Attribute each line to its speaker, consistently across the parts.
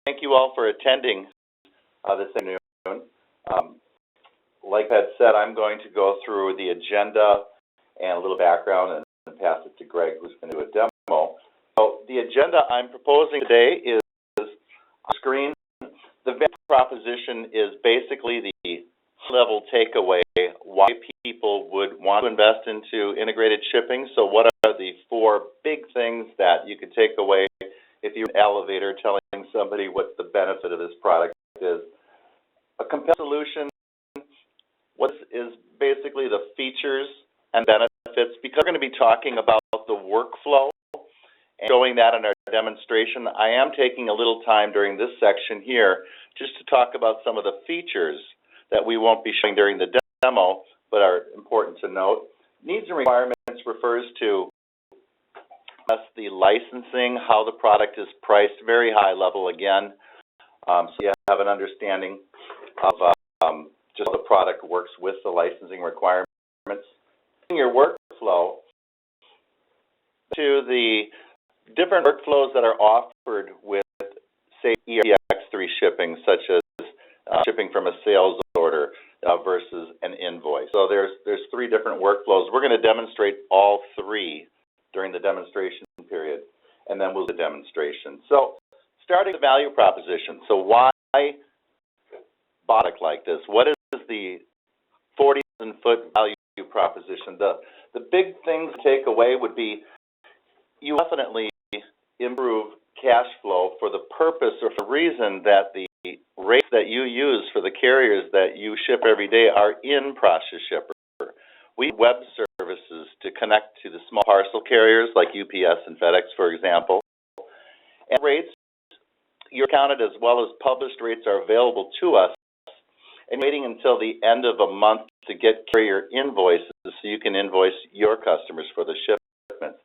Speaker 1: thank you all for attending this afternoon. Like I said, I'm going to go through the agenda and a little background and pass it to Greg, who's going to do a demo. So the agenda I'm proposing today is on screen. The value proposition is basically the level takeaway, why people would want to invest into integrated shipping. So what are the 4 big things that you could take away if you're in an elevator telling somebody what the benefit of this product is? A compelling solution, what is basically the features and benefits, because we're going to be talking about the workflow and showing that in our demonstration. I am taking a little time during this section here just to talk about some of the features that we won't be showing during the demo, but are important to note. Needs and requirements refers to the licensing, how the product is priced, very high level again, so you have an understanding of just how the product works with the licensing requirements. Your workflow to the different workflows that are offered with, say, EX3 shipping, such as shipping from a sales order versus an invoice. So there's 3 different workflows. We're going to demonstrate all 3 during the demonstration period, and then we'll do the demonstration. So starting with the value proposition. So why buy a product like this? What is the 40,000-foot value proposition? The big things to take away would be you definitely improve cash flow for the purpose or for the reason that the rates that you use for the carriers that you ship every day are in process shipper. We use web services to connect to the small parcel carriers like UPS and FedEx, for example. And rates, your counted as well as published rates are available to us, and waiting until the end of a month to get carrier invoices so you can invoice your customers for the shipments.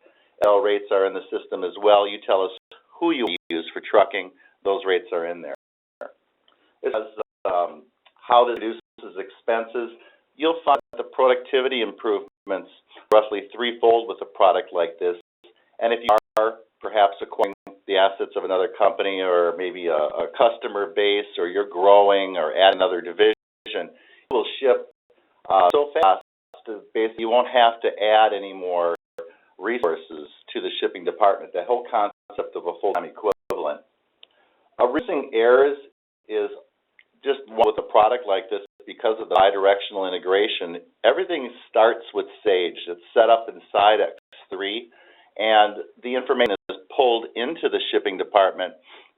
Speaker 1: All rates are in the system as well. You tell us who you use for trucking. Those rates are in there. This is how this reduces expenses. You'll find the productivity improvements roughly 3-fold with a product like this. And if you are perhaps acquiring the assets of another company or maybe a customer base, or you're growing or add another division, you will ship so fast that basically you won't have to add any more resources to the shipping department. The whole concept of a full-time equivalent. Reducing errors is just one with a product like this because of the bidirectional integration. Everything starts with Sage. It's set up inside X3, and the information is pulled into the shipping department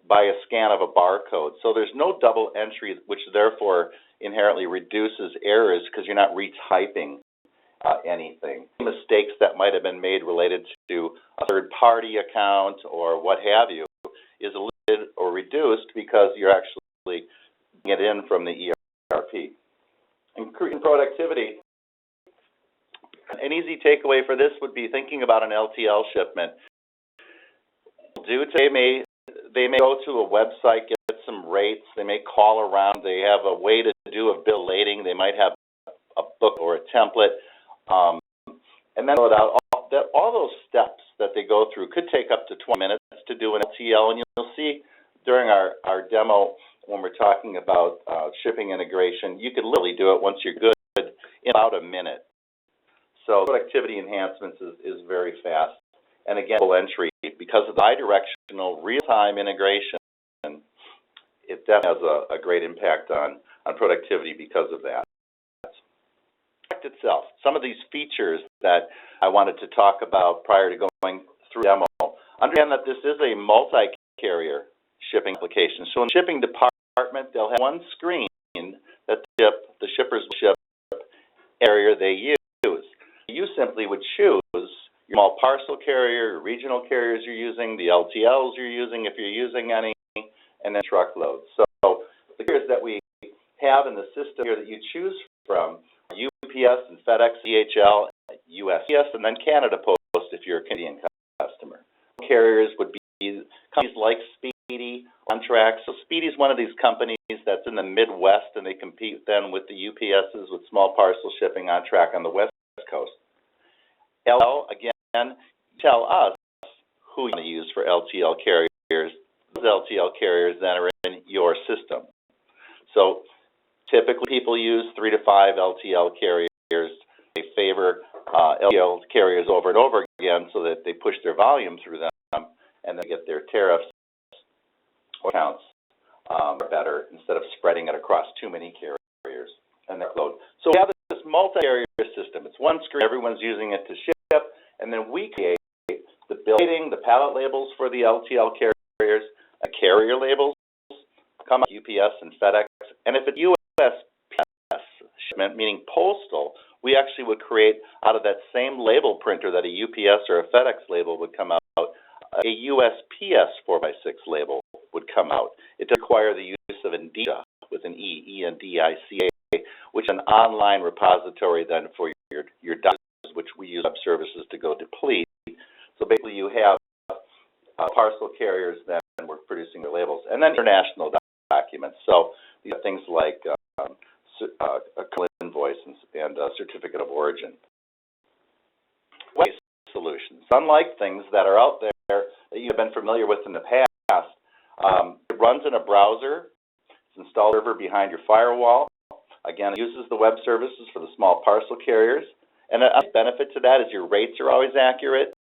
Speaker 1: by a scan of a barcode. So there's no double entry, which therefore inherently reduces errors because you're not retyping anything. Mistakes that might have been made related to a third-party account or what have you is eliminated or reduced because you're actually getting it in from the ERP. Increasing productivity. An easy takeaway for this would be thinking about an LTL shipment. They may go to a website, get some rates. They may call around. They have a way to do a bill lating. They might have a book or a template, and then fill it out. All those steps that they go through could take up to 20 minutes to do an LTL, and you'll see during our demo when we're talking about shipping integration, you could literally do it once you're good in about a minute. So productivity enhancements is very fast. And again, full entry, because of the bidirectional real-time integration, it definitely has a great impact on productivity because of that. The product itself, some of these features that I wanted to talk about prior to going through the demo. Understand that this is a multi-carrier shipping application. So in the shipping department, they'll have one screen that the shippers will ship carrier they use. You simply would choose your small parcel carrier, your regional carriers you're using, the LTLs you're using if you're using any, and then truckloads. So the carriers that we have in the system here that you choose from are UPS and FedEx, DHL, USPS, and then Canada Post if you're a Canadian customer. Carriers would be companies like Speedy, OnTrack. So Speedy is one of these companies that's in the Midwest, and they compete then with the UPSs with small parcel shipping, OnTrack on the West Coast. LTL, again, tell us who you want to use for LTL carriers. LTL carriers that are in your system. So typically people use 3 to 5 LTL carriers. They favor LTL carriers over and over again so that they push their volume through them and then get their tariffs or counts better instead of spreading it across too many carriers and their load. So we have this multi-carrier system. It's one screen. Everyone's using it to ship, and then we create the building, the pallet labels for the LTL carriers, carrier labels come out UPS and FedEx, and if it's USPS shipment, meaning postal, we actually would create out of that same label printer that a UPS or a FedEx label would come out, a USPS 4x6 label would come out. It does require the use of Indica with an E-N-D-I-C-A, which is an online repository then for your documents, which we use web services to go deplete. So basically you have parcel carriers then we're producing their labels. And then international documents. So these are things like Invoice and certificate of origin. Waste solutions. Unlike things that are out there that you've been familiar with in the past, it runs in a browser. It's installed server behind your firewall. Again, it uses the web services for the small parcel carriers. And a benefit to that is your rates are always accurate.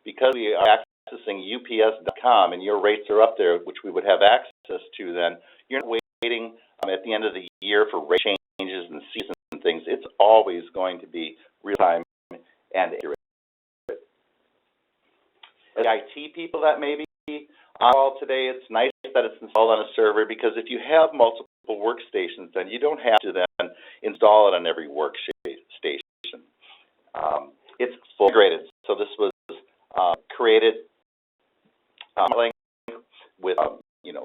Speaker 1: Because we are accessing UPS.com and your rates are up there, which we would have access to then, you're not waiting at the end of the year for rate changes and season and things. It's always going to be real-time and accurate. The IT people that may be on call today, it's nice that it's installed on a server because if you have multiple workstations, then you don't have to then install it on every workstation. It's fully integrated. So this was created SmartLinc with,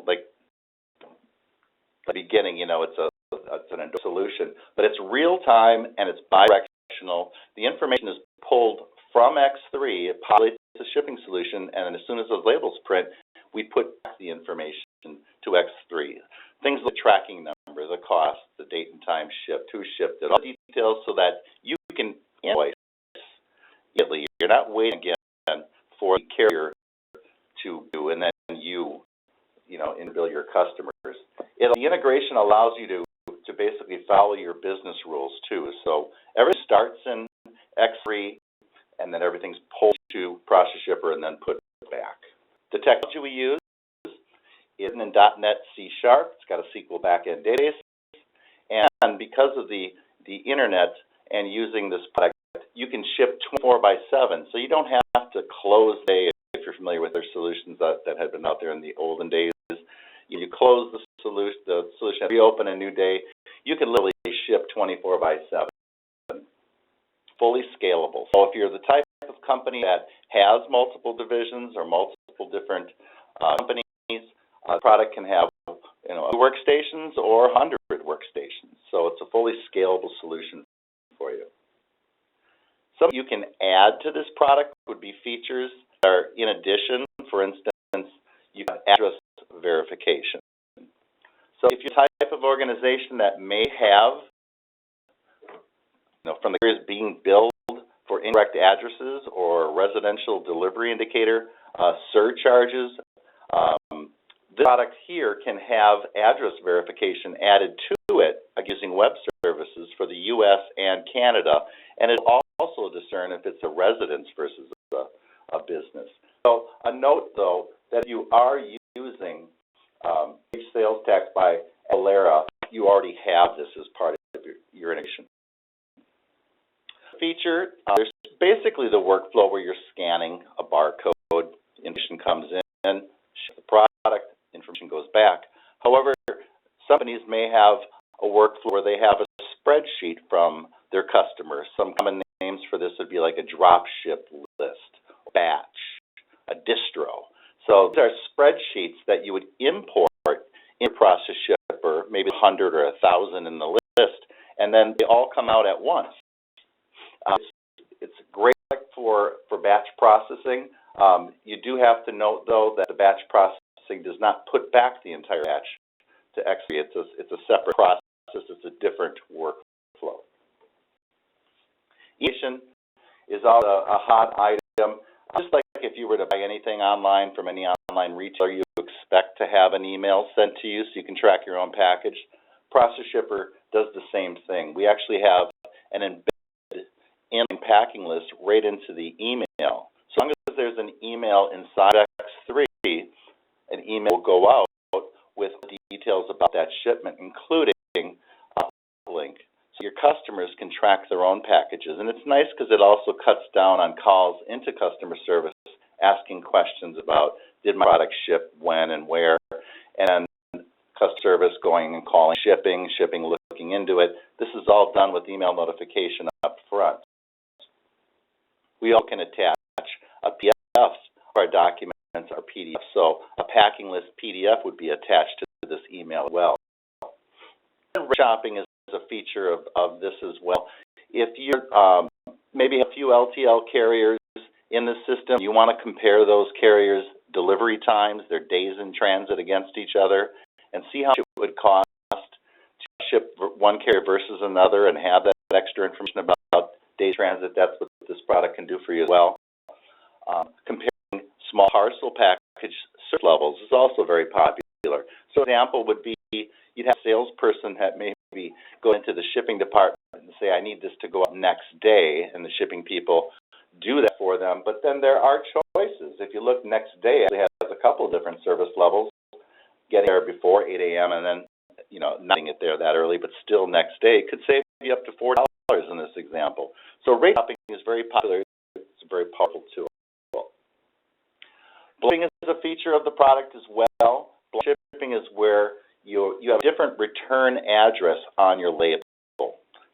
Speaker 1: like the beginning, it's an Invoice solution, but it's real time and it's bidirectional. The information is pulled from X3, it populates the shipping solution, and then as soon as those labels print, we put the information to X3. Things like tracking number, the cost, the date and time shipped, who shipped it, all the details so that you can invoice immediately. You're not waiting again for the carrier to do, and then you bill your customers. The integration allows you to basically follow your business rules too. So everything starts in X3, and then everything's pulled to process shipper and then put back. The technology we use is in .NET C#. It's got a SQL backend database, and because of the internet and using this product, you can ship 24/7. So you don't have to close the day if you're familiar with their solutions that had been out there in the olden days. You close the solution, reopen a new day. You can literally ship 24/7. Fully scalable. So if you're the type of company that has multiple divisions or multiple different companies, the product can have 2 workstations or 100 workstations. So it's a fully scalable solution for you. Something you can add to this product would be features that are in addition. For instance, you can address verification. So if you're the type of organization that may have, from the carriers being billed for incorrect addresses or residential delivery indicator surcharges, this product here can have address verification added to it using web services for the U.S. and Canada, and it will also discern if it's a residence versus a business. So a note, though, that you are using sales tax by Alera, you already have this as part of your integration. Feature, there's basically the workflow where you're scanning a barcode, information comes in, ship the product, information goes back. However, companies may have a workflow where they have a spreadsheet from their customers. Some common names for this would be like a drop ship list, batch, a distro. So these are spreadsheets that you would import in process shipper, maybe 100 or 1,000 in the list, and then they all come out at once. It's great for batch processing. You do have to note, though, that the batch processing does not put back the entire batch to X3. It's a separate process. It's a different workflow. E-integration is also a hot item. Just like if you were to buy anything online from any online retailer, you expect expect to have an email sent to you so you can track your own package. Process Shipper does the same thing. We actually have an embedded in packing list right into the email. So as long as there's an email inside X3, an email will go out with details about that shipment, including a link, so your customers can track their own packages. And it's nice because it also cuts down on calls into customer service asking questions about, did my product ship when and where, and customer service going and calling shipping looking into it. This is all done with email notification up front. We all can attach a PDF for our documents or PDF. So a packing list PDF would be attached to this email as well. Shopping is a feature of this as well. If you're maybe a few LTL carriers in the system, you want to compare those carriers' delivery times, their days in transit against each other, and see how much it would cost to ship one carrier versus another and have that extra information about days transit. That's what this product can do for you as well. Comparing small parcel package service levels is also very popular. So an example would be you'd have a salesperson that maybe go into the shipping department and say, I need this to go up next day, and the shipping people do that for them. But then there are choices. If you look, next day it has a couple of different service levels. Getting there before 8 a.m. and then, not getting it there that early, but still next day could save you up to $4 in this example. So rate shopping is very popular. It's a very powerful tool. Shipping is a feature of the product as well. Shipping is where you have a different return address on your label.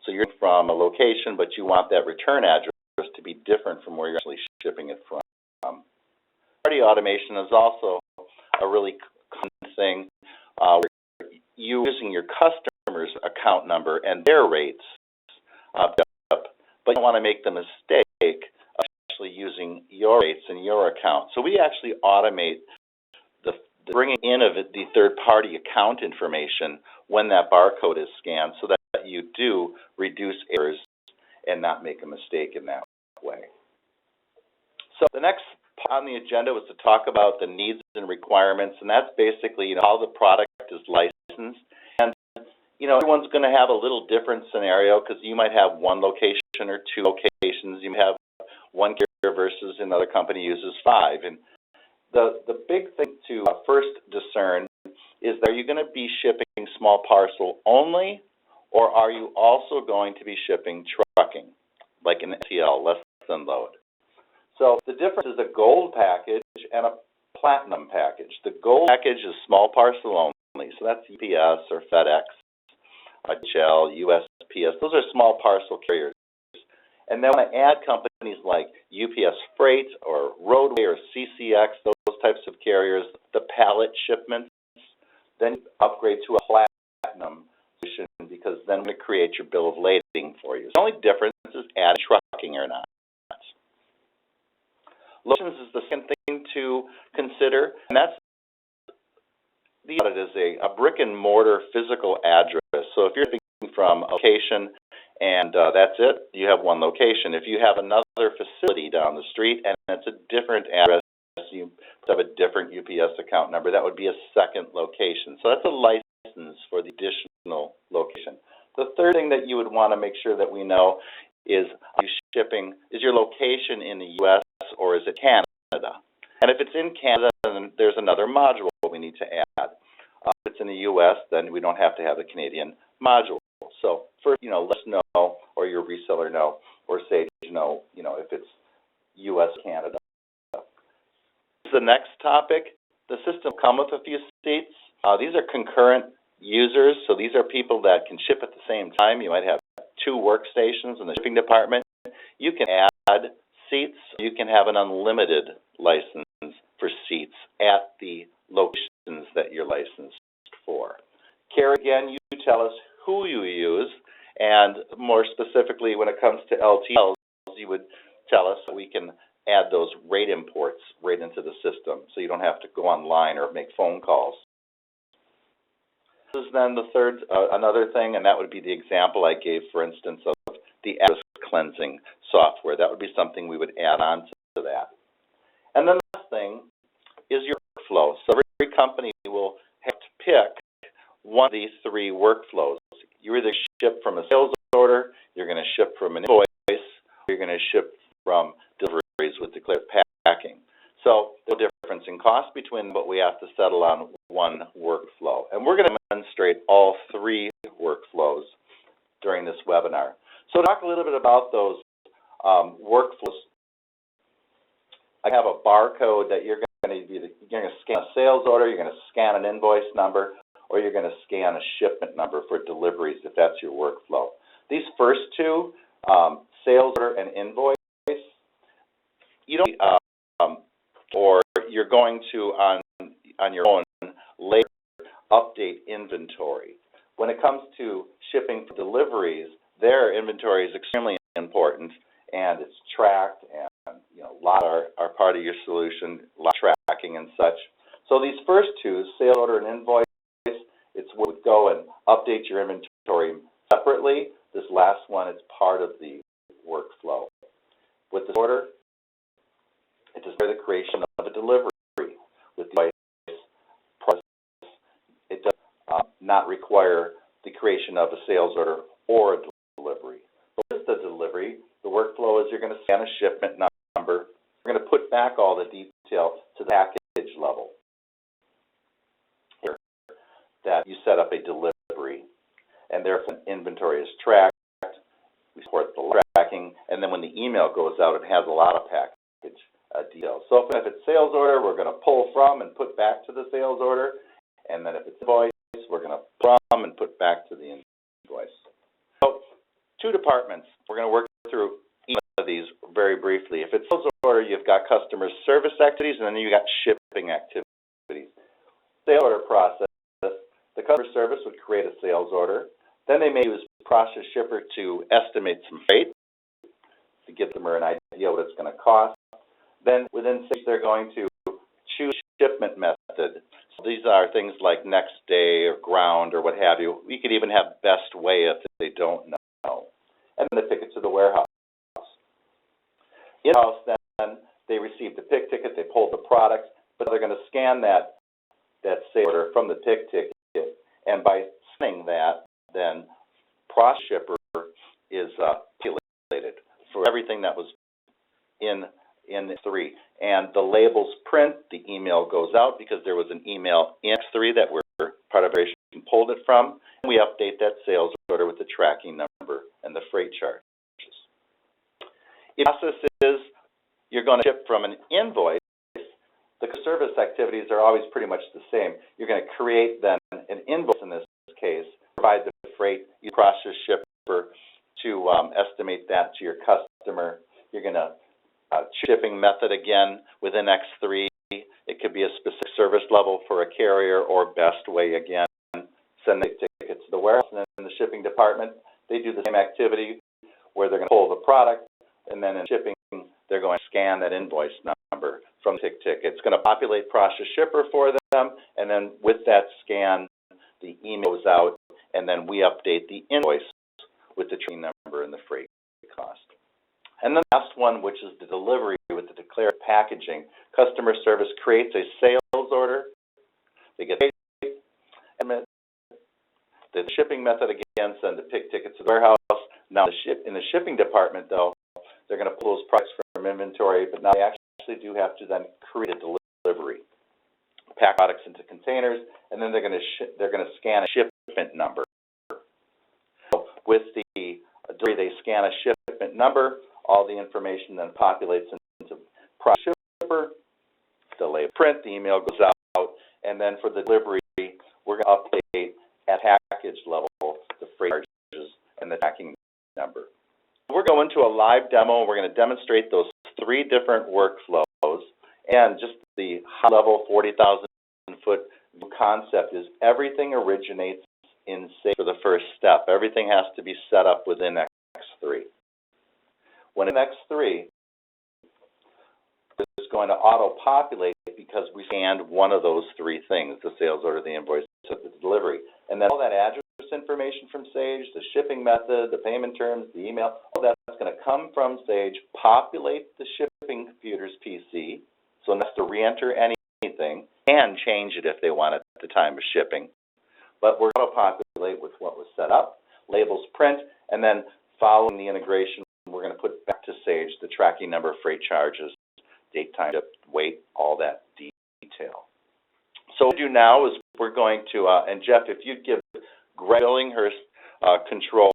Speaker 1: So you're from a location, but you want that return address to be different from where you're actually shipping it from. Party automation is also a really common thing where you're using your customer's account number and their rates, but you don't want to make the mistake of actually using your rates and your account. So we actually automate the bringing in of the third-party account information when that barcode is scanned so that you do reduce errors and not make a mistake in that way. So the next on the agenda was to talk about the needs and requirements, and that's basically how the product is licensed. And everyone's going to have a little different scenario because you might have one location or two locations. You may have one carrier versus another company uses 5. And the big thing to first discern is, are you going to be shipping small parcel only, or are you also going to be shipping trucking, like an LTL, less than load? So the difference is a gold package and a platinum package. The gold package is small parcel only, so that's UPS or FedEx, DHL, USPS. Those are small parcel carriers. And then when I add companies like UPS Freight or Roadway or CCX, those types of carriers, the pallet shipments, then you upgrade to a platinum solution because then we create your bill of lading for you. The only difference is adding trucking or not. Locations is the second thing to consider, and that's the audit is a brick and mortar physical address. So if you're thinking from a location and that's it, you have one location. If you have another facility down the street and it's a different address, you have a different UPS account number, that would be a second location. So that's a license for the additional location. The third thing that you would want to make sure that we know is, is your location in the U.S. or is it Canada? And if it's in Canada, then there's another module we need to add. If it's in the U.S., then we don't have to have a Canadian module. So first, let us know, or your reseller know, or Sage know, if it's U.S. Canada. The next topic, the system will come with a few seats. These are concurrent users, so these are people that can ship at the same time. You might have 2 workstations in the shipping department. You can add seats. You can have an unlimited license for seats at the locations that you're licensed for. Carrie, again, you tell us who you use, and more specifically when it comes to LTLs, you would tell us so we can add those rate imports right into the system so you don't have to go online or make phone calls. This is then the third, another thing, and that would be the example I gave, for instance, of the address cleansing software. That would be something we would add on to that. And then the last thing is your workflow. So company will have to pick one of these three workflows. You either ship from a sales order, you're going to ship from an invoice, or you're going to ship from deliveries with declared packing. So there's no difference in cost between them, but we have to settle on one workflow. And we're going to demonstrate all three workflows during this webinar. So talk a little bit about those workflows. I have a barcode that you're going to scan a sales order, you're going to scan an invoice number, or you're going to scan a shipment number for deliveries if that's your workflow. These first two, sales order and invoice, you don't or you're going to on your own later update inventory. When it comes to shipping for deliveries, their inventory is extremely important, and it's tracked, and a lot are part of your solution, a lot of tracking and such. So these first two, sales order and invoice, it's where we would go and update your inventory separately. This last one is part of the workflow. With this order, it does the creation of a delivery. With the invoice process, it does not require the creation of a sales order or a delivery. So with the delivery, the workflow is you're going to scan a shipment number. We're going to put back all the detail to the package level. Here, that you set up a delivery, and therefore inventory is tracked. We support the tracking, and then when the email goes out, it has a lot of package details. So if it's sales order, we're going to pull from and put back to the sales order, and then if it's invoice, we're going to pull from and put back to the invoice. So two departments. We're going to work through each of these very briefly. If it's sales order, you've got customer service activities, and then you've got shipping activities. Sales order process, the customer service would create a sales order. Then they may use process shipper to estimate some freight, to give them an idea what it's going to cost. Then within stage, they're going to choose shipment method. So these are things like next day or ground or what have you. We could even have best way if they don't know. And then they pick it to the warehouse. In-house, then, they receive the pick ticket, they pull the product, but they're going to scan that sales order from the pick ticket. And by scanning that, then process shipper is calculated for everything that was in X3. And the labels print, the email goes out because there was an email in X3 that we're part of operation pulled it from. And we update that sales order with the tracking number and the freight charges. If the process is you're going to ship from an invoice, the service activities are always pretty much the same. You're going to create then an invoice in this case, provide the freight, you process shipper to estimate that to your customer. You're going to shipping method again within X3. It could be a specific service level for a carrier or best way again. Send the tickets to the warehouse, and then in the shipping department, they do the same activity where they're going to pull the product, and then in shipping, they're going to scan that invoice number from the ticket. It's going to populate process shipper for them, and then with that scan, the email goes out, and then we update the invoice with the tracking number and the freight cost. And then the last one, which is the delivery with the declared packaging. Customer service creates a sales order. They get paid, and the shipping method again, send the pick ticket to the warehouse. Now in the shipping department, though, they're going to pull those products from inventory, but now they actually do have to then create a delivery, pack products into containers, and then they're going to scan a shipment number. So with the delivery, they scan a shipment number. All the information then populates into process shipper. The label print, the email goes out, and then for the delivery, we're going to update at package level the freight charges and the tracking number. We're going to a live demo. We're going to demonstrate those three different workflows, and just the high-level 40,000-foot concept is everything originates in Sage for the first step. Everything has to be set up within X3. When in X3, it's going to auto-populate because we scanned one of those three things, the sales order, the invoice, the delivery. And then all that address information from Sage, the shipping method, the payment terms, the email, all that's going to come from Sage, populate the shipping computer's PC, so it has to re-enter anything, and can change it if they want at the time of shipping. But we're going to auto-populate with what was set up, labels print, and then following the integration, we're going to put back to Sage the tracking number, freight charges, date, time, weight, all that detail. So what we'll do now is we're going to, and Jeff, if you'd give Greg Billinghurst control,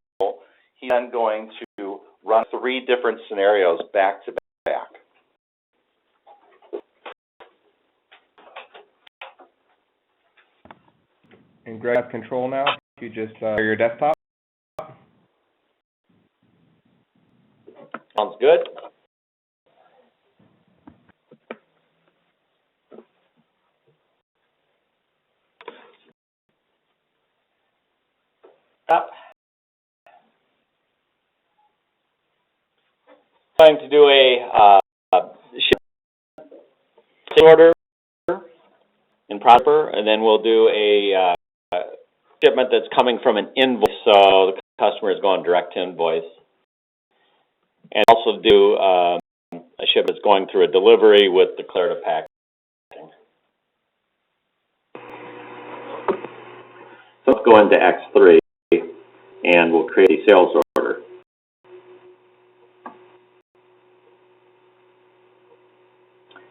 Speaker 1: he's then going to run 3 different scenarios back to back.
Speaker 2: And Greg has control now. If you just your desktop.
Speaker 1: Sounds good.
Speaker 3: Going to do a ship order in proper, and then we'll do a shipment that's coming from an invoice, so the customer is going direct to invoice, and also do a shipment that's going through a delivery with declarative packing. So let's go into X3, and we'll create a sales order.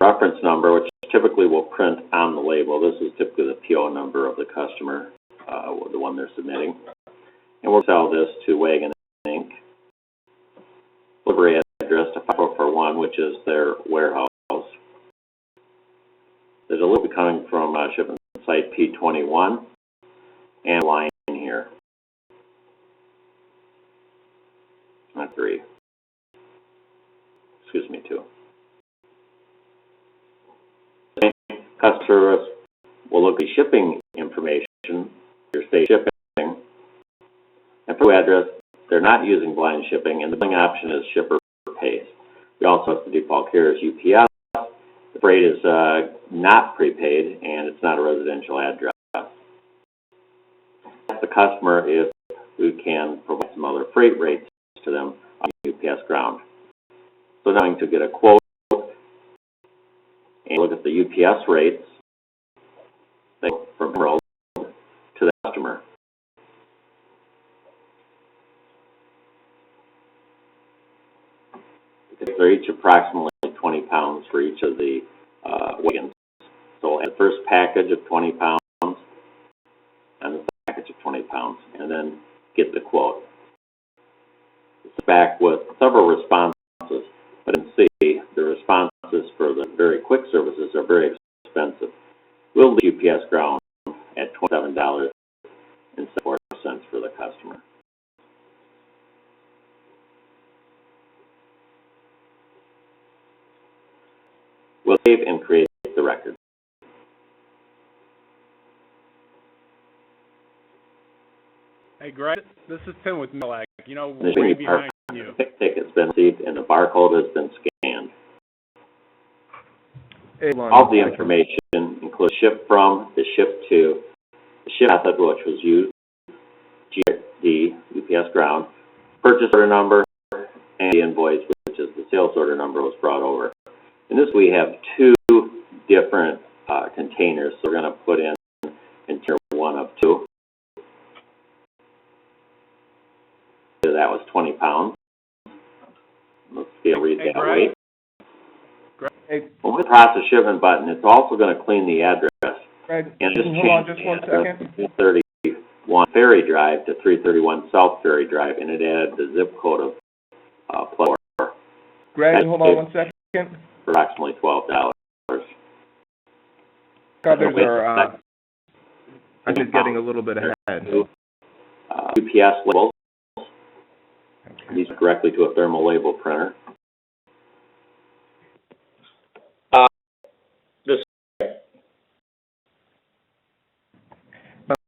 Speaker 3: Reference number, which typically will print on the label. This is typically the PO number of the customer, the one they're submitting. And we'll sell this to Wagon Inc. Delivery address to 5441, which is their warehouse. The delivery coming from shipment site P21 and line here. Not 3. Excuse me, 2. Customer service will look at shipping information, your state shipping, and for the address, they're not using blind shipping, and the billing option is shipper pays. We also have the default carrier is UPS. The freight is not prepaid, and it's not a residential address. Ask the customer if we can provide some other freight rates to them on UPS ground. So now I'm going to get a quote and look at the UPS rates from Emerald to the customer. Because they're each approximately 20 pounds for each of the wagons. So at the first package of 20 pounds and the package of 20 pounds, and then get the quote. It's back with several responses, but you can see the responses for the very quick services are very expensive. We'll leave UPS ground at $27.74 for the customer. We'll save and create the record.
Speaker 4: Hey, Greg, this is Tim with Milag. You know, way behind you.
Speaker 3: The ticket's been received and the barcode has been scanned. All the information includes ship from, the ship to, the ship method, which was used, GD, UPS ground, purchase order number, and the invoice, which is the sales order number, was brought over. In this, we have 2 different containers, so we're going to put in container 1 of 2. So that was 20 pounds. Let's see, read that weight. When we press the shipment button, it's also going to clean the address.
Speaker 2: Greg,
Speaker 3: and just
Speaker 2: hold on just 1 second.
Speaker 3: 331 Ferry Drive to 331 South Ferry Drive, and it added the zip code of Plymouth.
Speaker 2: Greg, hold on 1 second.
Speaker 3: For approximately $12.
Speaker 2: God, there's our, I'm just getting a little bit ahead.
Speaker 3: UPS labels. Okay. These directly to a thermal label printer.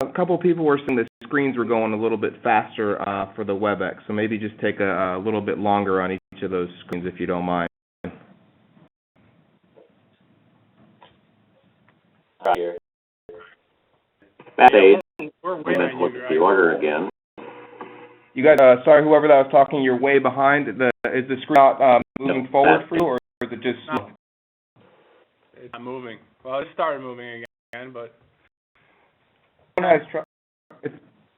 Speaker 2: A couple people were saying the screens were going a little bit faster for the WebEx, so maybe just take a little bit longer on each of those screens if you don't mind.
Speaker 3: Right here. Back page. We're way behind. Look at the order again.
Speaker 2: You guys, sorry, whoever that was talking, you're way behind. Is the screen not moving forward for you, or is it just?
Speaker 4: No. It's not moving. Well, it started moving again. but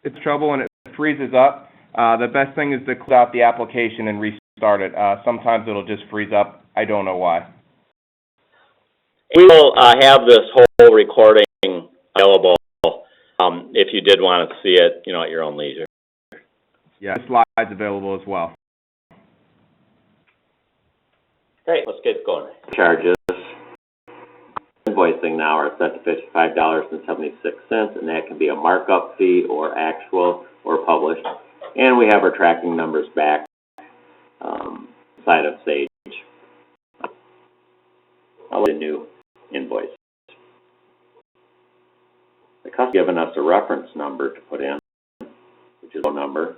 Speaker 2: It's trouble and it freezes up. The best thing is to close out the application and restart it. Sometimes it'll just freeze up. I don't know why.
Speaker 3: We will have this whole recording available if you did want to see it, at your own leisure.
Speaker 2: Yeah, the slide's available as well.
Speaker 3: Great, let's get going. Charges. Invoicing now are set to $55.76, and that can be a markup fee or actual or published. And we have our tracking numbers back side of Sage. I'll let a new invoice. The customer has given us a reference number to put in, which is a number.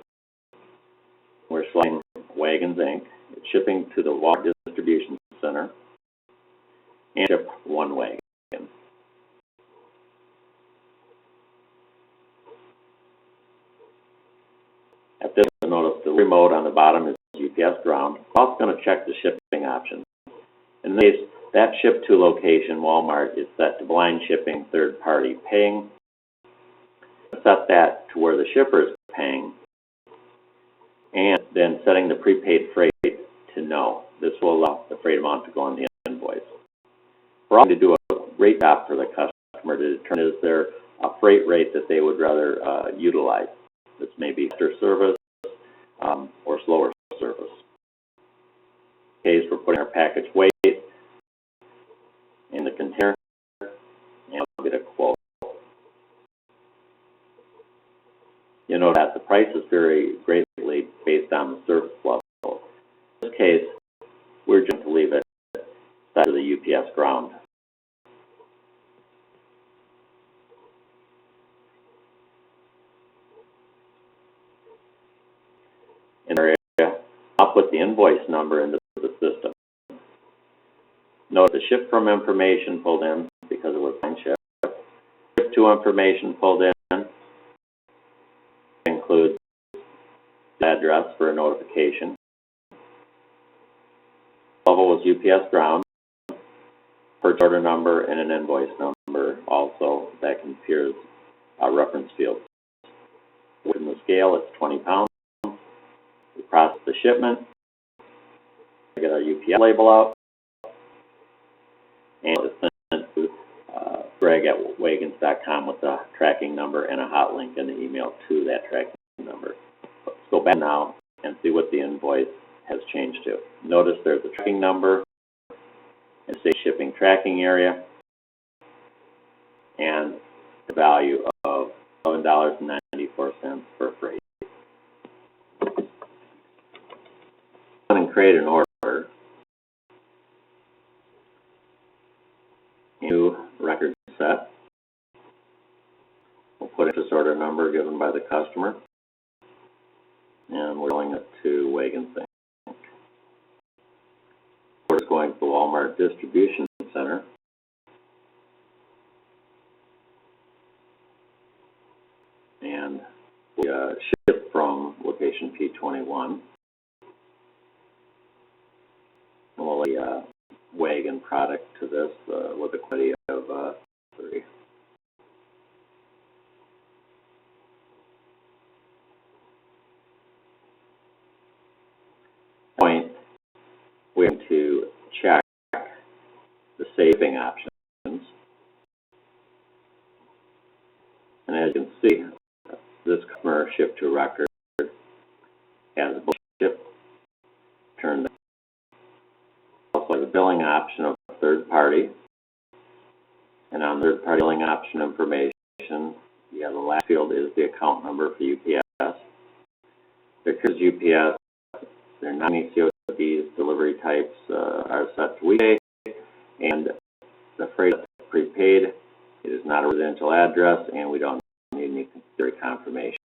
Speaker 3: We're selecting Wagons Inc. It's shipping to the Water Distribution Center and ship one wagon. At this, notice the remote on the bottom is UPS ground. We're also going to check the shipping options. In this case, that ship to location, Walmart, is set to blind shipping, third party paying. Set that to where the shipper is paying, and then setting the prepaid freight to no. This will allow the freight amount to go on the invoice. We're also going to do a rate map for the customer to determine is there a freight rate that they would rather utilize. This may be faster service or slower service. In this case, we're putting our package weight in the container, and we'll get a quote. You know that the prices vary greatly based on the service level. In this case, we're going to leave it set to the UPS ground. In our area, I'll put the invoice number into the system. Note the ship from information pulled in because it was blind ship. Ship to information pulled in includes the address for a notification. Level was UPS ground, purchase order number, and an invoice number also that can appear as a reference field. Within the scale, it's 20 pounds. We process the shipment, get our UPS label out, and it's sent to Greg at wagons.com with a tracking number and a hot link in the email to that tracking number. Let's go back now and see what the invoice has changed to. Notice there's a tracking number, and say shipping tracking area, and the value of $11.94 per freight. And create an order. New record set. We'll put in this order number given by the customer, and we're going it to Wagons Inc. Order is going to the Walmart Distribution Center. And we ship from location P21. And we'll wagon product to this with a quantity of 3. Point, we have to check the saving options. And as you can see, this customer shipped to record has a ship turned. Also the billing option of third party. And on third party billing option information, the last field is the account number for UPS. Because UPS, their non-ECODs delivery types are set to weekday, and the freight is prepaid. It is not a residential address, and we don't need any delivery confirmation.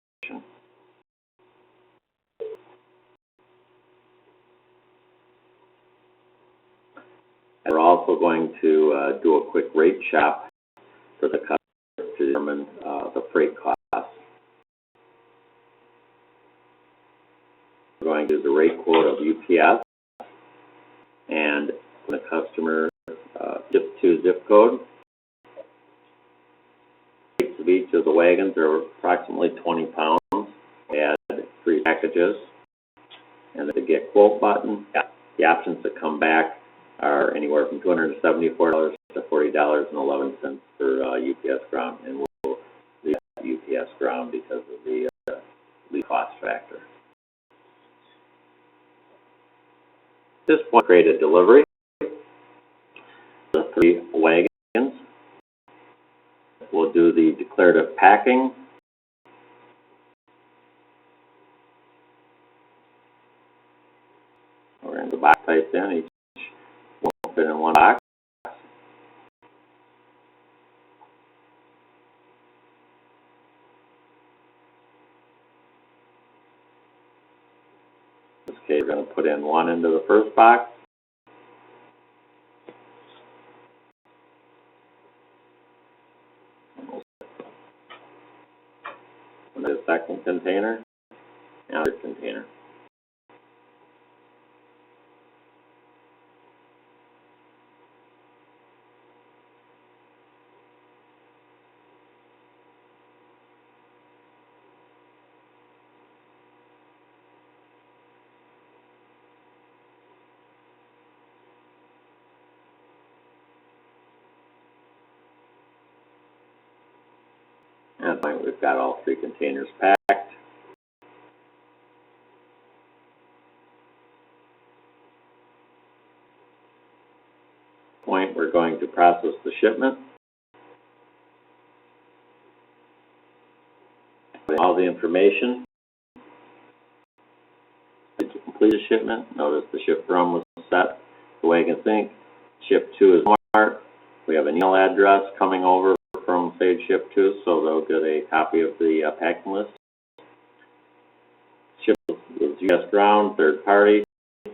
Speaker 3: And we're also going to do a quick rate shop for the customer to determine the freight cost. We're going to do the rate quote of UPS, and the customer zip to zip code. to the wagons. They're approximately 20 pounds. Add 3 packages. And the Get Quote button. The options that come back are anywhere from $274 to $40.11 for UPS ground. And we'll leave UPS ground because of the lead cost factor. At this point, create a delivery. The 3 wagons. We'll do the declarative packing. We're going to box types in. Each will fit in one box. In this case, we're going to put in one into the first box. Into the second container and third container. And at the point, we've got all 3 containers packed. Point, we're going to process the shipment. Put in all the information. To complete the shipment, notice the ship from was set to Wagon Inc. Ship to is marked. We have an email address coming over from Sage Ship to, so they'll get a copy of the packing list. Ship is US ground, third party. We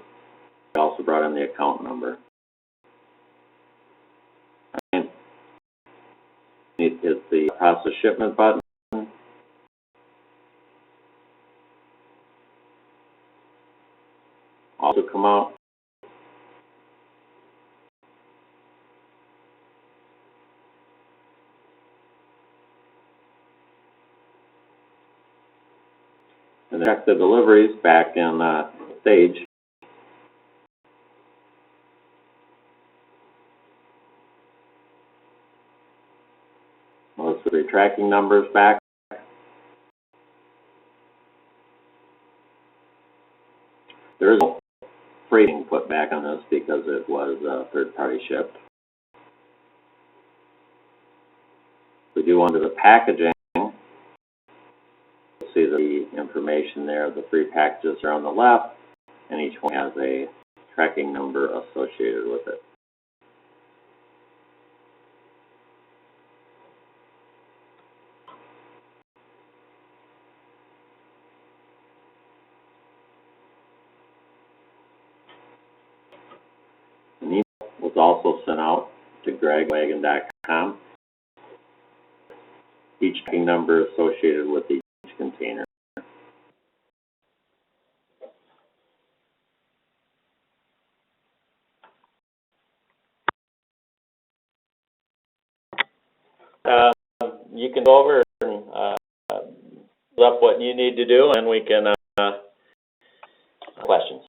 Speaker 3: also brought in the account number. And it is the process shipment button. Also come out. And check the deliveries back in Sage. Most of the tracking numbers back. There is no freighting put back on this because it was third-party shipped. We do under the packaging. See the information there. The 3 packages are on the left, and each one has a tracking number associated with it. An email was also sent out to gregwagon.com. Each tracking number associated with each container.
Speaker 5: You can go over and look up what you need to do, and we can questions.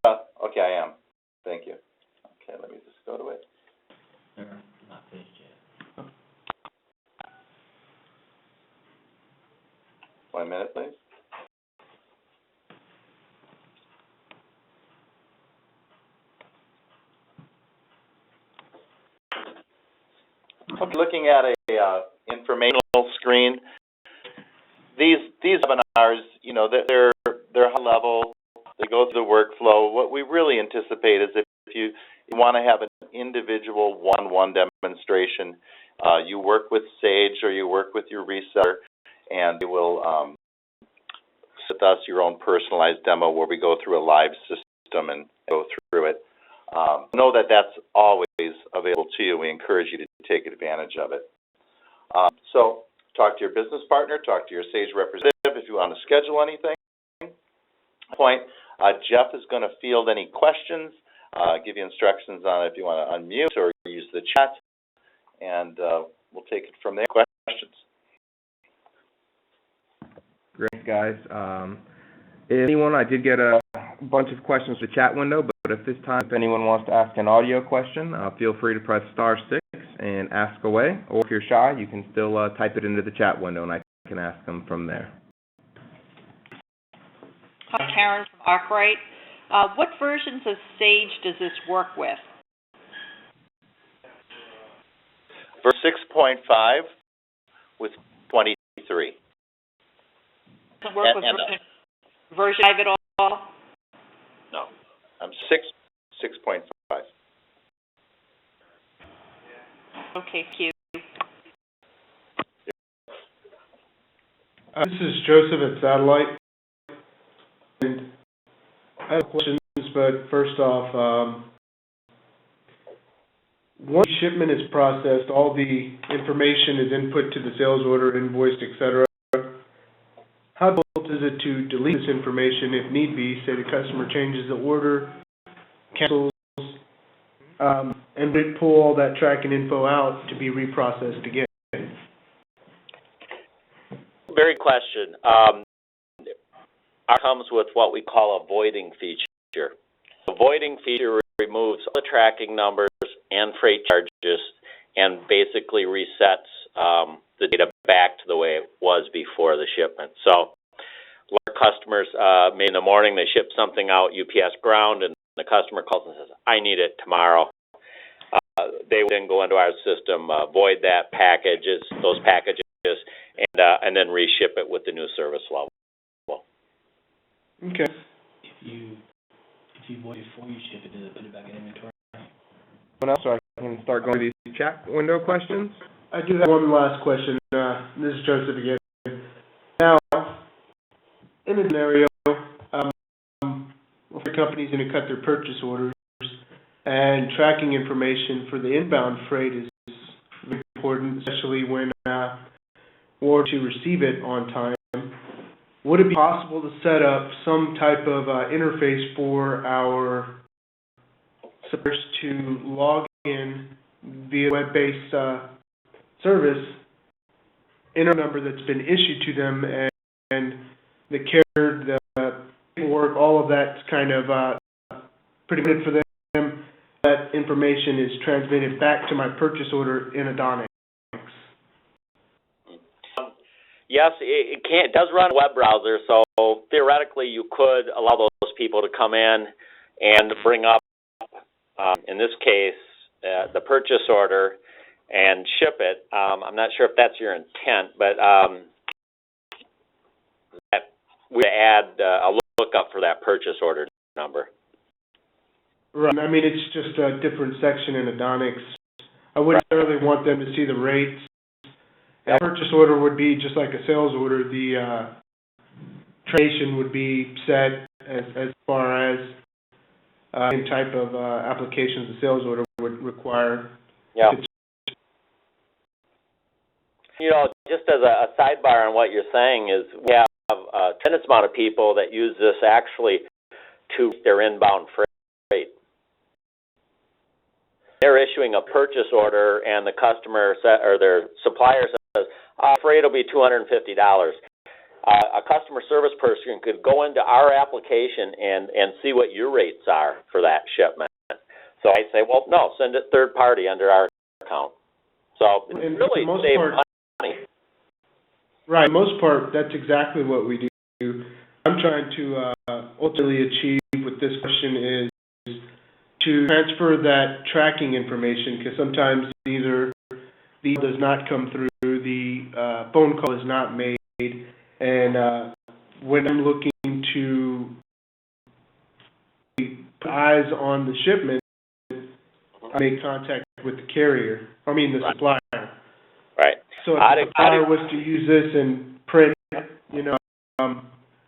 Speaker 1: Okay, I am. Thank you. Okay, let me just go to it.
Speaker 5: Not finished yet.
Speaker 1: 1 minute, please. Okay, looking at a informational screen. These webinars, you know, they're high level. They go through the workflow. What we really anticipate is if you want to have an individual one-on-one demonstration, you work with Sage or you work with your reseller, and they will with us your own personalized demo where we go through a live system and go through it. Know that that's always available to you. We encourage you to take advantage of it. So talk to your business partner, talk to your Sage representative if you want to schedule anything. Jeff is going to field any questions, give you instructions on if you want to unmute or use the chat. and we'll take it from there. Questions?
Speaker 2: Great, guys. If anyone, I did get a bunch of questions to the chat window, but at this time, if anyone wants to ask an audio question, feel free to press *6 and ask away. Or if you're shy, you can still type it into the chat window, and I can ask them from there.
Speaker 6: Hi, Karen from Arkwright. What versions of Sage does this work with?
Speaker 1: For 6.5 with 23.
Speaker 6: Does it work with version 5 at all?
Speaker 1: No. I'm 6.5.
Speaker 6: Okay, thank you.
Speaker 7: This is Joseph at Satellite. And I have questions, but first off, once the shipment is processed, all the information is input to the sales order, invoice, etc. How difficult is it to delete this information if need be? Say the customer changes the order, cancels, and would it pull all that tracking info out to be reprocessed again?
Speaker 5: Very good question. It comes with what we call a voiding feature. The voiding feature removes all the tracking numbers and freight charges and basically resets the data back to the way it was before the shipment. So, a lot of customers, maybe in the morning they ship something out UPS ground, and the customer calls and says, "I need it tomorrow." They would then go into our system, void those packages, and then reship it with the new service level.
Speaker 7: Okay.
Speaker 8: If you void it before you ship it, does it put it back in inventory?
Speaker 2: Someone else, so I can start going to these chat window questions?
Speaker 7: I do have one last question. This is Joseph again. Now, in a scenario, where companies going to cut their purchase orders, and tracking information for the inbound freight is very important, especially when we're to receive it on time. Would it be possible to set up some type of interface for our suppliers to log in via web-based service, enter a number that's been issued to them, and the carrier, the paperwork, all of that's kind of pretty good for them. That information is transmitted back to my purchase order in Adonics.
Speaker 5: Yes, it does run a web browser, so theoretically you could allow those people to come in and bring up, in this case, the purchase order and ship it. I'm not sure if that's your intent, but we add a lookup for that purchase order number.
Speaker 7: Right. I mean, it's just a different section in Adonics. I wouldn't necessarily want them to see the rates. A purchase order would be just like a sales order. The translation would be set as far as any type of applications the sales order would require.
Speaker 5: Yeah. You know, just as a sidebar on what you're saying is we have a tremendous amount of people that use this actually to their inbound freight. They're issuing a purchase order and the customer or their supplier says, freight will be $250. A customer service person could go into our application and see what your rates are for that shipment. So I say, well, no, send it third party under our account. So it's really save money.
Speaker 7: Right. For the most part, that's exactly what we do. I'm trying to ultimately achieve with this question is to transfer that tracking information, because sometimes either the email does not come through, the phone call is not made, and when I'm looking to put eyes on the shipment, I make contact with the carrier, the supplier.
Speaker 5: Right.
Speaker 7: So if the supplier was to use this and print,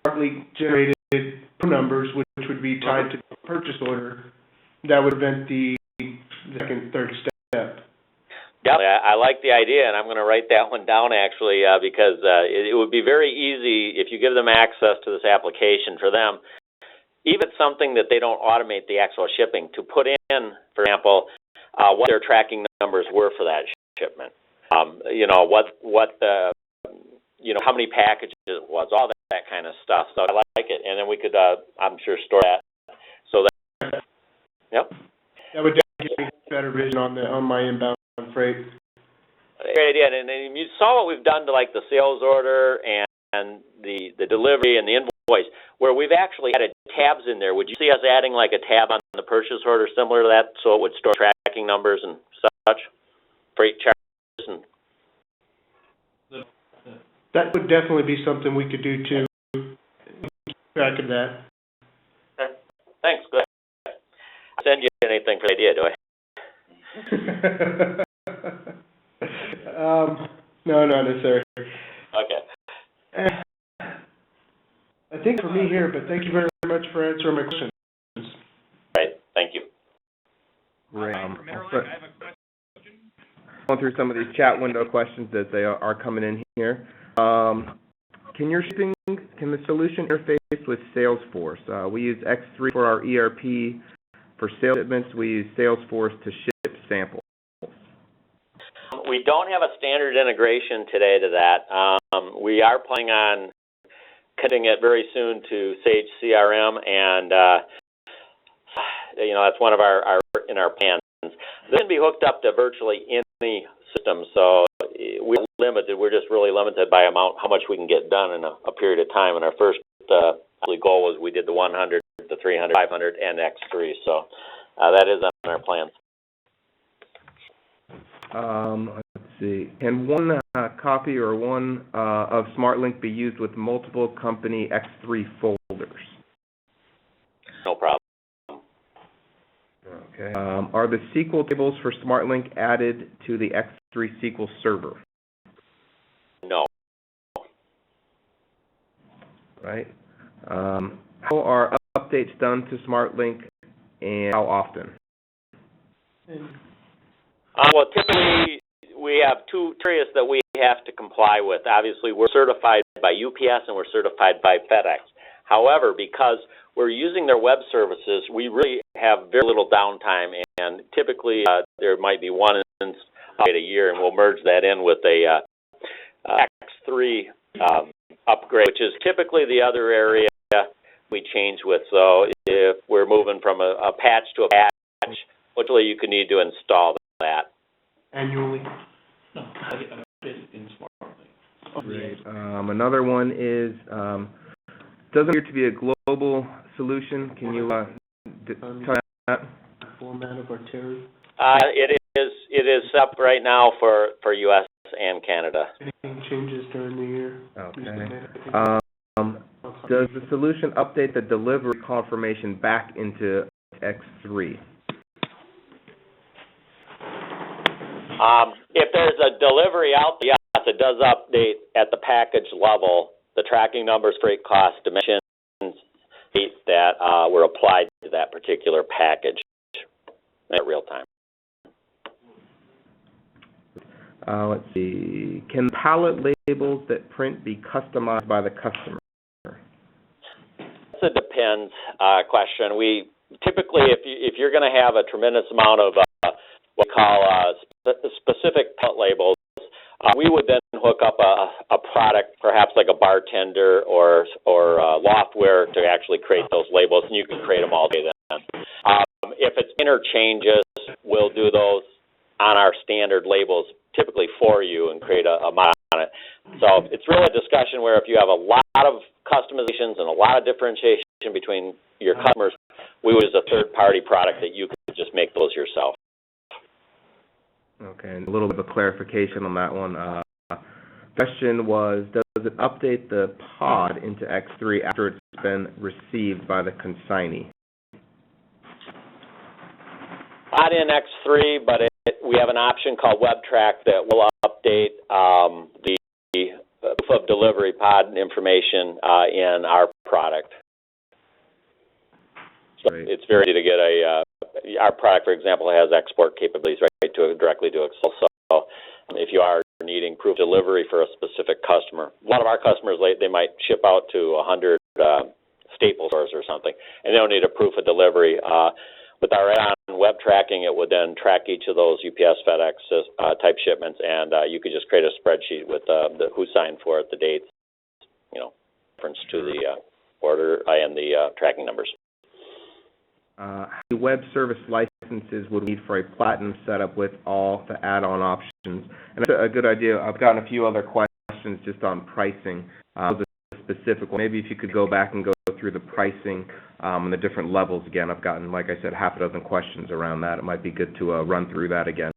Speaker 7: partly generated numbers, which would be tied to the purchase order, that would prevent the second, third step.
Speaker 5: Yeah, I like the idea, and I'm going to write that one down actually, because it would be very easy if you give them access to this application for them, even something that they don't automate the actual shipping, to put in, for example, what their tracking numbers were for that shipment. You know, what the, you know, how many packages it was, all that kind of stuff. So I like it. And then we could, I'm sure, store that. So that, yep.
Speaker 7: That would definitely give me a better vision on my inbound freight.
Speaker 5: Great idea. And you saw what we've done to like the sales order and the delivery and the invoice, where we've actually added tabs in there. Would you see us adding like a tab on the purchase order similar to that, so it would store tracking numbers and such, freight charges and?
Speaker 7: That would definitely be something we could do too. Keep track of that.
Speaker 5: Okay. Thanks. Good. I'll send you anything for the idea, do I?
Speaker 7: No, not necessarily.
Speaker 5: Okay.
Speaker 7: I think for me here, but thank you very much for answering my questions.
Speaker 5: Right. Thank you.
Speaker 2: Great. Going through some of these chat window questions as they are coming in here. Can the solution interface with Salesforce? We use X3 for our ERP. For sales shipments, we use Salesforce to ship samples.
Speaker 5: We don't have a standard integration today to that. We are planning on cutting it very soon to Sage CRM, and you know, that's one of our in our plans. This can be hooked up to virtually any system, so we're limited. We're just really limited by how much we can get done in a period of time. And our first goal was we did the 100, the 300, 500, and X3. So that is on our plans.
Speaker 2: Let's see. Can one copy or one of SmartLinc be used with multiple company X3 folders?
Speaker 5: No problem.
Speaker 2: Okay. Are the SQL tables for SmartLinc added to the X3 SQL server?
Speaker 5: No.
Speaker 2: Right. How are updates done to SmartLinc, and how often?
Speaker 5: Well, typically we have two areas that we have to comply with. Obviously, we're certified by UPS and we're certified by FedEx. However, because we're using their web services, we really have very little downtime, and typically there might be one instance a year, and we'll merge that in with a X3 upgrade, which is typically the other area we change with. So if we're moving from a patch to a patch, literally you could need to install that.
Speaker 7: Annually?
Speaker 8: No, I did it in SmartLinc.
Speaker 2: Great. Another one is, doesn't appear to be a global solution. Can you touch that?
Speaker 7: Format of our tariff?
Speaker 5: It is up right now for U.S. and Canada.
Speaker 7: Anything changes during the year?
Speaker 2: Okay. Does the solution update the delivery confirmation back into X3?
Speaker 5: If there's a delivery out there, yes, it does update at the package level, the tracking numbers, freight cost, dimensions that were applied to that particular package at real time.
Speaker 2: Let's see. Can pallet labels that print be customized by the customer?
Speaker 5: It's a depends question. We typically, if you're going to have a tremendous amount of what we call specific pallet labels, we would then hook up a product, perhaps like a bartender or Loftware, to actually create those labels, and you can create them all day then. If it's interchanges, we'll do those on our standard labels, typically for you, and create a mod on it. So it's really a discussion where if you have a lot of customizations and a lot of differentiation between your customers, we use a third-party product that you could just make those yourself.
Speaker 2: Okay, and a little bit of a clarification on that one. Question was, does it update the pod into X3 after it's been received by the consignee?
Speaker 5: Not in X3, but we have an option called WebTrack that will update the proof of delivery pod information in our product. So
Speaker 2: Great.
Speaker 5: It's very easy to get our product, for example, has export capabilities directly to Excel. So if you are needing proof of delivery for a specific customer, a lot of our customers, they might ship out to 100 staple stores or something, and they don't need a proof of delivery. With our add-on web tracking, it would then track each of those UPS, FedEx type shipments, and you could just create a spreadsheet with who signed for it, the dates, reference to the order and the tracking numbers.
Speaker 2: How many web service licenses would we need for a platinum setup with all the add-on options? And that's a good idea. I've gotten a few other questions just on pricing. The specific one. Maybe if you could go back and go through the pricing and the different levels again. I've gotten, like I said, half a dozen questions around that. It might be good to run through that again.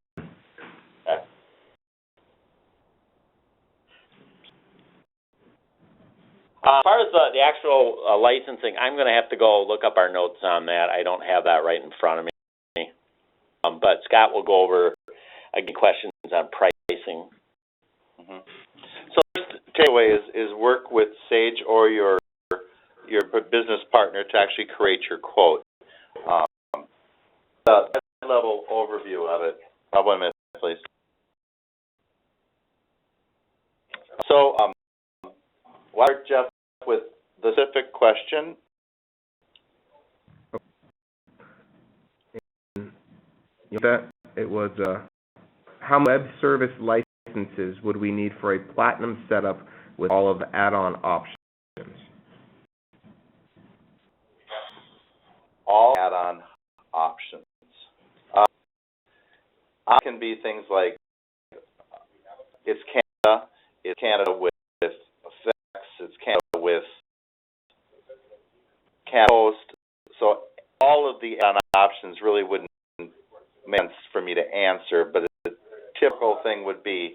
Speaker 5: As far as the actual licensing, I'm going to have to go look up our notes on that. I don't have that right in front of me. But Scott will go over, again, questions on pricing.
Speaker 1: Mm-hmm. So first takeaway is work with Sage or your business partner to actually create your quote. The level overview of it. 1 minute, please. So, why Jeff with the specific question?
Speaker 2: It was how many web service licenses would we need for a platinum setup with all of the add-on options?
Speaker 1: All add-on options. Can be things like it's Canada with effects, it's Canada with Post. So all of the add-on options really wouldn't make sense for me to answer, but the typical thing would be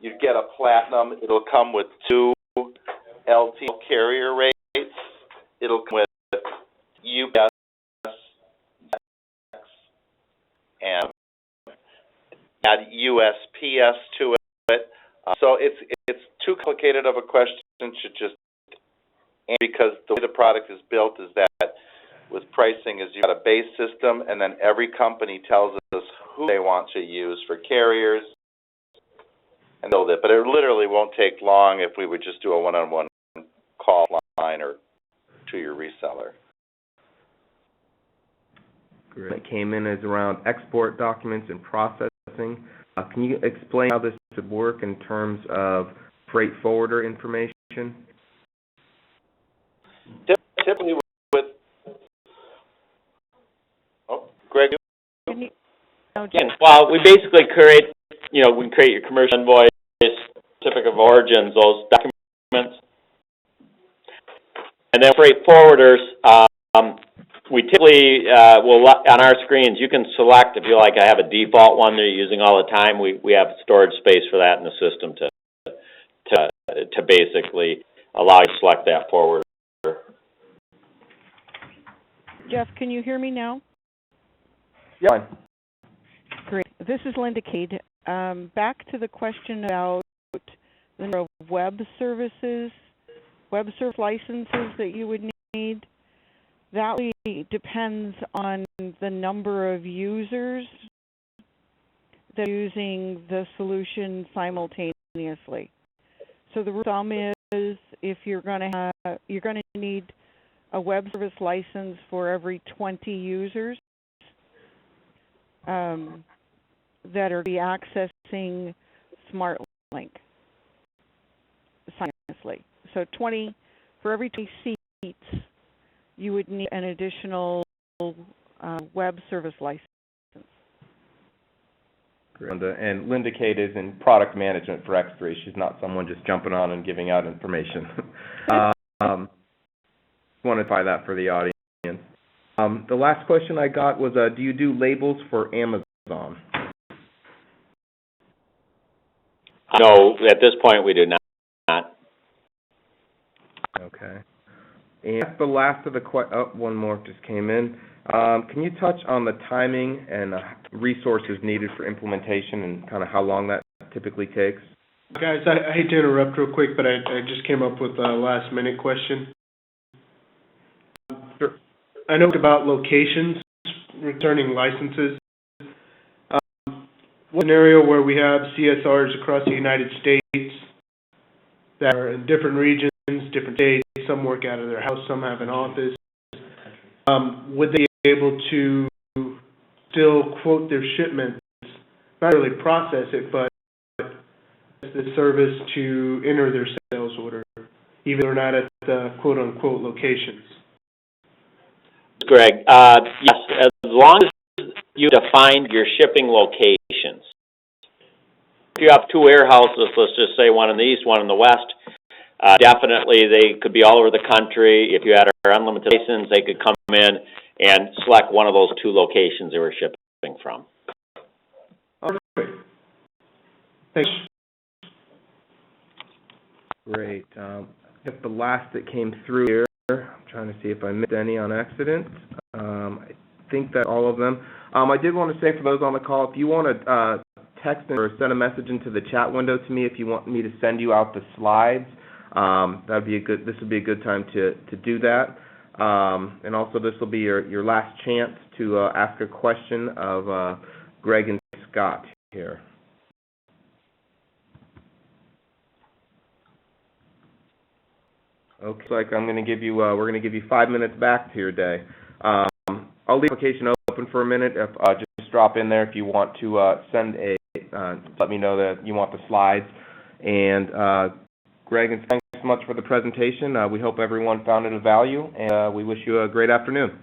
Speaker 1: you'd get a platinum, it'll come with 2 LT carrier rates, it'll come with UPS and add USPS to it. So it's too complicated of a question to just answer, because the way the product is built is that with pricing is you've got a base system, and then every company tells us who they want to use for carriers, and build it. But it literally won't take long if we would just do a one-on-one call line or to your reseller.
Speaker 2: Great. That came in as around export documents and processing. Can you explain how this would work in terms of freight forwarder information?
Speaker 1: Typically with, Greg?
Speaker 5: Well, we basically create, we can create your commercial invoice, certificate of origins, those documents. And then freight forwarders, we typically will, on our screens, you can select, if you like, I have a default one that you're using all the time. We have storage space for that in the system to basically allow you to select that forwarder.
Speaker 9: Jeff, can you hear me now?
Speaker 2: Yeah.
Speaker 9: Great. This is Linda Cade. Back to the question about the number of web service licenses that you would need. That really depends on the number of users that are using the solution simultaneously. So the rule of thumb is if you're going to need a web service license for every 20 users that are be accessing SmartLinc simultaneously. So 20 for every 20 seats, you would need an additional web service license.
Speaker 2: And Linda Cade is in product management for X3. She's not someone just jumping on and giving out information. Want to try that for the audience. The last question I got was, do you do labels for Amazon?
Speaker 5: No, at this point we do not.
Speaker 2: Okay. And that's the last of the one more just came in. Can you touch on the timing and resources needed for implementation and kind of how long that typically takes?
Speaker 7: Guys, I hate to interrupt real quick, but I just came up with a last-minute question.
Speaker 2: Sure.
Speaker 7: I know about locations, returning licenses. One scenario where we have CSRs across the United States that are in different regions, different states, some work out of their house, some have an office. Would they be able to still quote their shipments, not really process it, but the service to enter their sales order, even though they're not at the quote-unquote locations.
Speaker 5: Greg, yes, as long as you define your shipping locations. If you have two warehouses, let's just say one in the east, one in the west, definitely they could be all over the country. If you had our unlimited license, they could come in and select one of those two locations they were shipping from.
Speaker 7: All right. Thanks.
Speaker 2: Great. I guess the last that came through here, I'm trying to see if I missed any on accident. I think that all of them. I did want to say for those on the call, if you want to text or send a message into the chat window to me if you want me to send you out the slides, this would be a good time to do that. And also this will be your last chance to ask a question of Greg and Scott here. Okay, looks like we're going to give you 5 minutes back to your day. I'll leave the application open for a minute. Just drop in there if you want to let me know that you want the slides. And Greg, and thanks so much for the presentation. We hope everyone found it of value, and we wish you a great afternoon.